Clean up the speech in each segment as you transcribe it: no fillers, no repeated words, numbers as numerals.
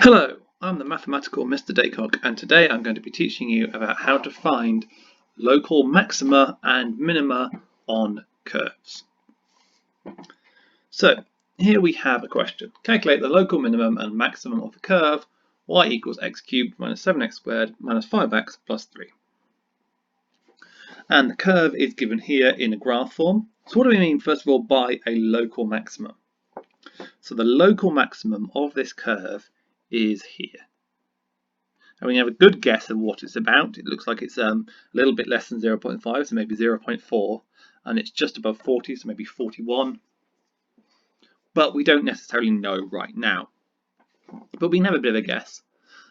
Hello, I'm the mathematical Mr. Daycock, and today I'm going to be teaching you about how to find local maxima and minima on curves. So here we have a question. Calculate the local minimum and maximum of the curve y equals x cubed minus 7x squared minus 5x plus 3. And the curve is given here in a graph form. So what do we mean first of all by a local maximum? So the local maximum of this curve is here. And we have a good guess of what it's about. It looks like it's a little bit less than 0.5, so maybe 0.4, and it's just above 40, so maybe 41. But we don't necessarily know right now. But we can have a bit of a guess.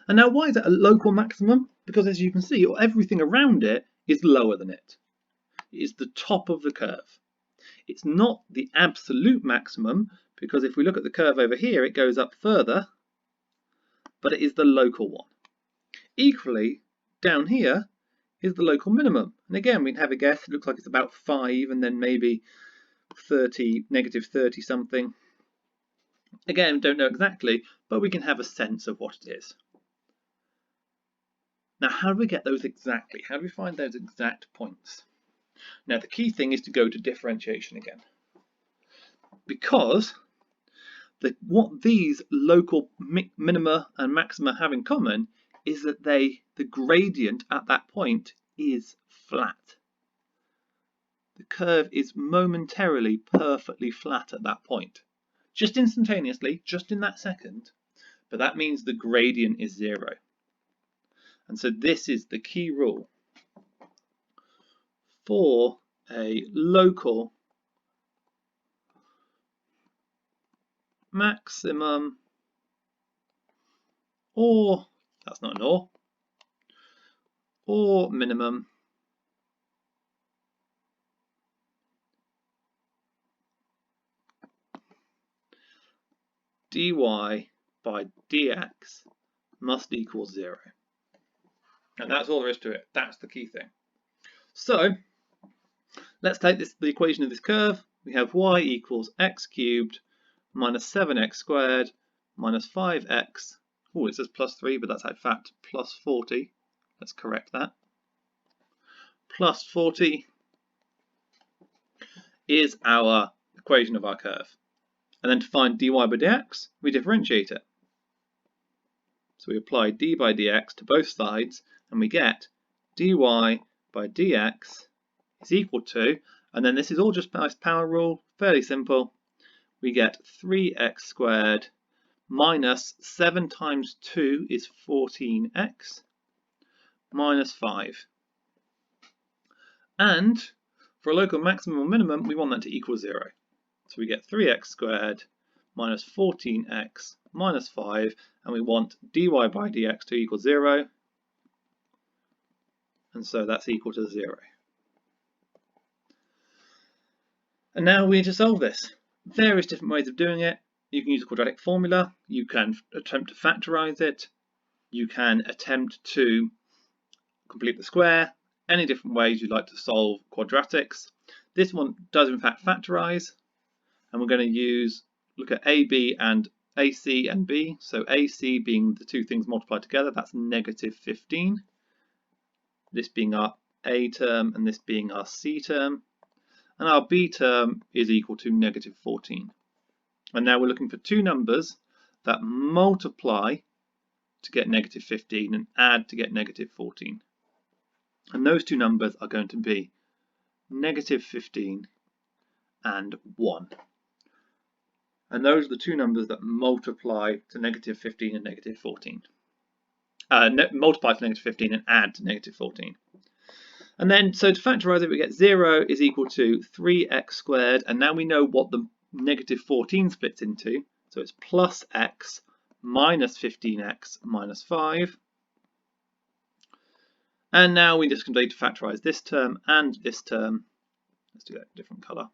And now why is it a local maximum? Because as you can see, everything around it is lower than it. It is the top of the curve. It's not the absolute maximum, because if we look at the curve over here, it goes up further, but it is the local one. Equally, down here is the local minimum. And again, we can have a guess. It looks like it's about 5 and then maybe 30, negative 30 something. Again, don't know exactly, but we can have a sense of what it is. Now, how do we get those exactly? How do we find those exact points? Now, the key thing is to go to differentiation again. Because what these local minima and maxima have in common is that the gradient at that point is flat. The curve is momentarily perfectly flat at that point. Just instantaneously, just in that second, but that means the gradient is 0. And so this is the key rule for a local maximum, or that's not an or minimum dy by dx must equal 0. And that's all there is to it. That's the key thing. So let's take the equation of this curve. We have y equals x cubed minus 7x squared minus 5x. Oh, it says plus 3, but that's in fact plus 40. Let's correct that. Plus 40 is our equation of our curve. And then to find dy by dx, we differentiate it. So we apply d by dx to both sides, and we get dy by dx is equal to, and then this is all just nice power rule, fairly simple. We get 3x squared minus 7 times 2 is 14x minus 5. And for a local maximum or minimum, we want that to equal 0. So we get 3x squared minus 14x minus 5, and we want dy by dx to equal 0. And so that's equal to 0. And now we need to solve this. Various different ways of doing it. You can use a quadratic formula, you can attempt to factorize it, you can attempt to complete the square, any different ways you'd like to solve quadratics. This one does in fact factorize, and we're going to look at AB and AC and B. So AC being the two things multiplied together, that's negative 15. This being our A term and this being our C term. And our B term is equal to negative 14. And now we're looking for two numbers that multiply to get negative 15 and add to get negative 14. And those two numbers are going to be negative 15 and 1. And those are the two numbers that multiply to negative 15 and negative 14. Multiply to negative 15 and add to negative 14. And then, so to factorize it, we get 0 is equal to 3x squared. And now we know what the negative 14 splits into. So it's plus x minus 15x minus 5. And now we just need to factorize this term and this term. Let's do that in a different color.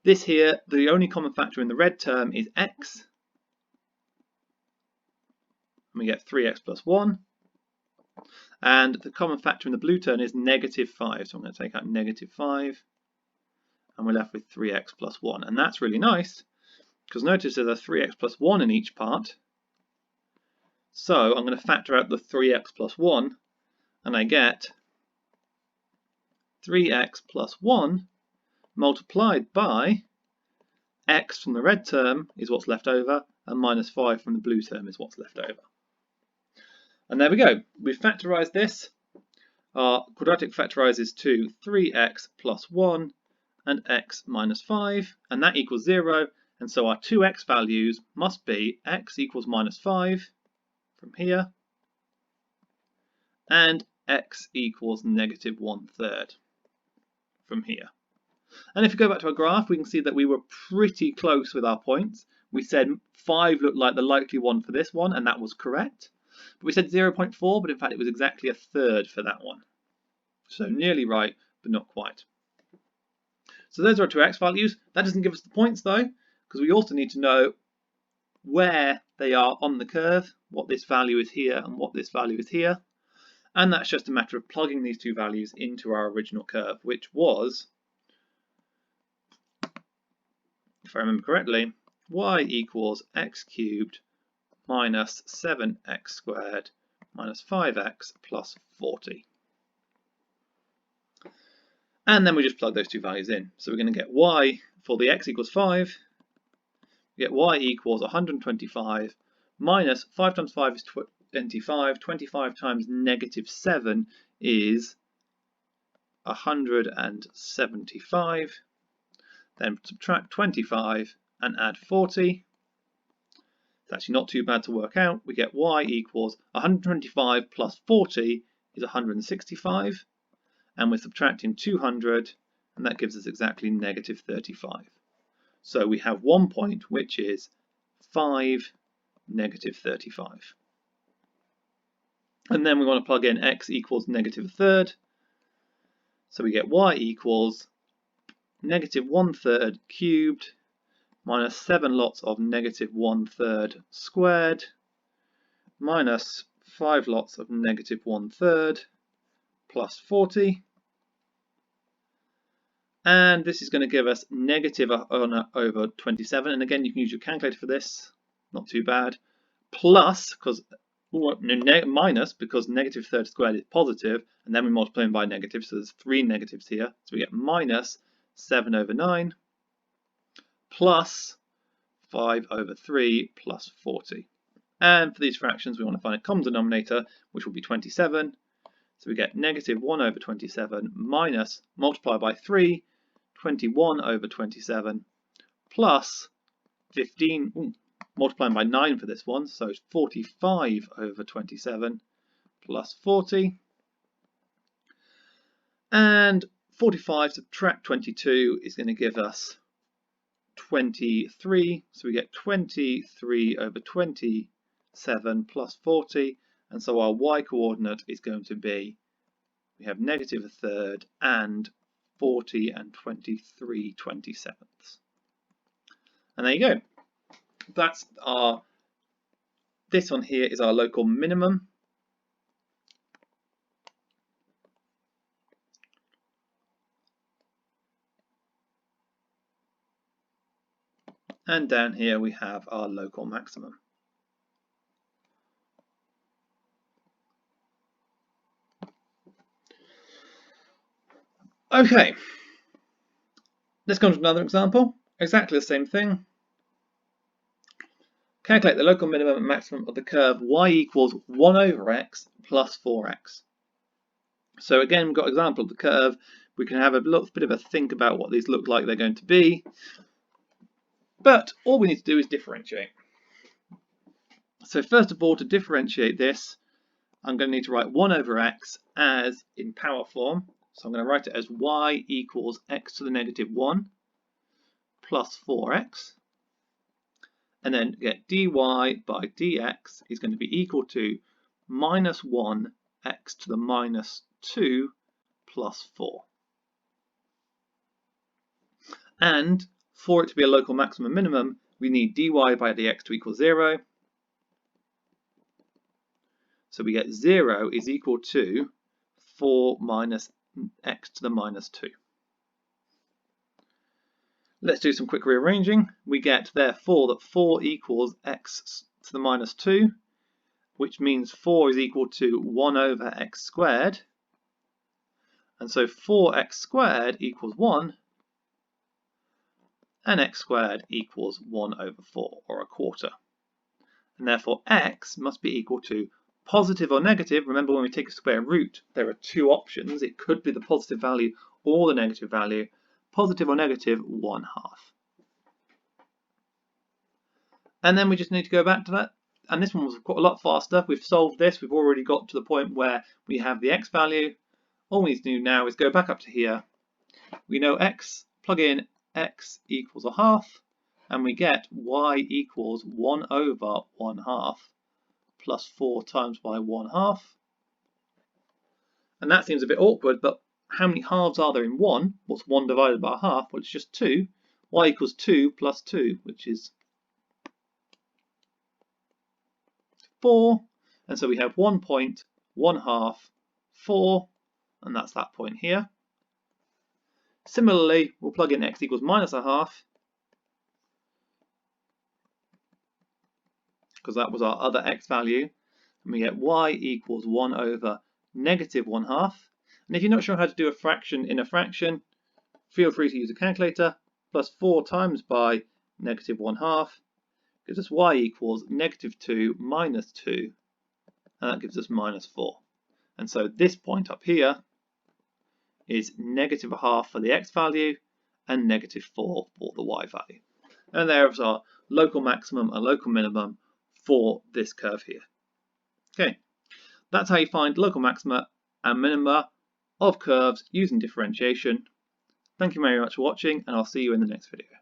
This here, the only common factor in the red term is x. And we get 3x plus 1. And the common factor in the blue term is negative 5. So I'm going to take out negative 5. and we're left with 3x plus 1. And that's really nice, because notice there's a 3x plus 1 in each part. So I'm going to factor out the 3x plus 1, and I get 3x plus 1 multiplied by x from the red term is what's left over, and minus 5 from the blue term is what's left over. And there we go. We've factorised this. Our quadratic factorises to 3x plus 1 and x minus 5, and that equals 0. And so our 2x values must be x equals minus 5 from here, and x equals negative 1/3 from here. And if you go back to our graph, we can see that we were pretty close with our points. We said 5 looked like the likely one for this one, and that was correct. But we said 0.4, but in fact it was exactly a third for that one. So nearly right, but not quite. So those are our 2x values. That doesn't give us the points though, because we also need to know where they are on the curve, what this value is here and what this value is here. And that's just a matter of plugging these two values into our original curve, which was, if I remember correctly, y equals x cubed minus 7x squared minus 5x plus 40. And then we just plug those two values in. So we're going to get y for the x equals 5, we get y equals 125 minus 5 times 5 is 25, 25 times negative 7 is 175, then subtract 25 and add 40. It's actually not too bad to work out. We get y equals 125 plus 40 is 165, and we're subtracting 200, and that gives us exactly negative 35. So we have 1 point, which is 5, negative 35. And then we want to plug in x equals negative 1/3. So we get y equals negative 1/3 cubed minus 7 lots of negative 1/3 squared minus 5 lots of negative 1/3 plus 40. And this is going to give us negative over 27. And again, you can use your calculator for this. Not too bad. Plus, minus, because negative 1/3 squared is positive, and then we multiply them by negative, so there's 3 negatives here. So we get minus 7 over 9 plus 5 over 3 plus 40. And for these fractions, we want to find a common denominator, which will be 27. So we get negative 1 over 27 minus, multiply by 3, 21 over 27 plus 15, multiplying by 9 for this one, so 45 over 27 plus 40. And 45 subtract 22 is going to give us 23, so we get 23 over 27 plus 40, and so our y coordinate is going to be, we have negative 1/3 and 40 and 23/27. And there you go. That's our, this one here is our local minimum. And down here we have our local maximum. Okay, let's go on to another example. Exactly the same thing. Calculate the local minimum and maximum of the curve y equals 1 over x plus 4x. So again, we've got an example of the curve. We can have a little bit of a think about what these look like they're going to be. But all we need to do is differentiate. So first of all, to differentiate this, I'm going to need to write 1 over x as in power form. So I'm going to write it as y equals x to the negative 1 plus 4x. And then get dy by dx is going to be equal to minus 1 x to the minus 2 plus 4. And for it to be a local maximum minimum, we need dy by dx to equal 0. So we get 0 is equal to 4 minus x to the minus 2. Let's do some quick rearranging. We get therefore that 4 equals x to the minus 2, which means 4 is equal to 1 over x squared. And so 4x squared equals 1, and x squared equals 1 over 4, or a quarter. And therefore x must be equal to positive or negative. Remember, when we take a square root, there are two options. It could be the positive value or the negative value. Positive or negative, 1/2. And then we just need to go back to that. And this one was quite a lot faster. We've solved this. We've already got to the point where we have the x value. All we need to do now is go back up to here. We know x, plug in x equals 1/2, and we get y equals 1 over 1/2 plus 4 times by 1/2. And that seems a bit awkward, but how many halves are there in 1? What's 1 divided by 1/2? Well, it's just 2. Y equals 2 plus 2, which is 4. And so we have 1 point, 1/2, 4, and that's that point here. Similarly, we'll plug in x equals minus 1/2, because that was our other x value, and we get y equals 1 over negative 1/2. And if you're not sure how to do a fraction in a fraction, feel free to use a calculator. Plus 4 times by negative 1/2 gives us y equals negative 2 minus 2, and that gives us minus 4. And so this point up here is negative 1/2 for the x value and negative 4 for the y value. And there's our local maximum and local minimum for this curve here. Okay, that's how you find local maxima and minima of curves using differentiation. Thank you very much for watching, and I'll see you in the next video.